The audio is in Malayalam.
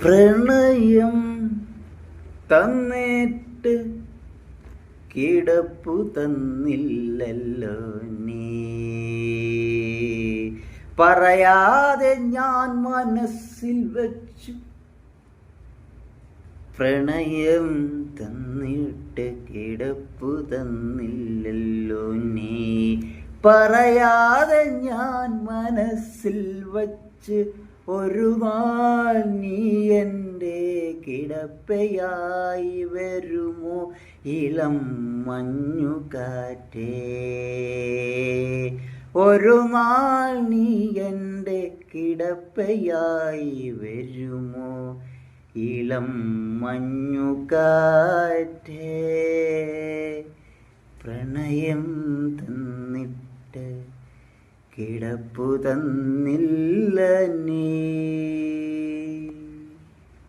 പ്രണയം തന്നിട്ട് കിടപ്പു തന്നില്ലല്ലോ നീ, പറയാതെ ഞാൻ മനസ്സിൽ വച്ചു. പ്രണയം തന്നിട്ട് കിടപ്പു തന്നില്ലല്ലോ നീ, പറയാതെ ഞാൻ മനസ്സിൽ വച്ച്. ഒരു നാൾ നീ എൻ്റെ കിടപ്പയായി വരുമോ ഇളം മഞ്ഞുകാറ്റേ. ഒരു നാൾ നീ എൻ്റെ കിടപ്പയായി വരുമോ ഇളം മഞ്ഞുകാറ്റേ. പ്രണയം തന്നിട്ട് കിടപ്പു തന്നില്ല നീ.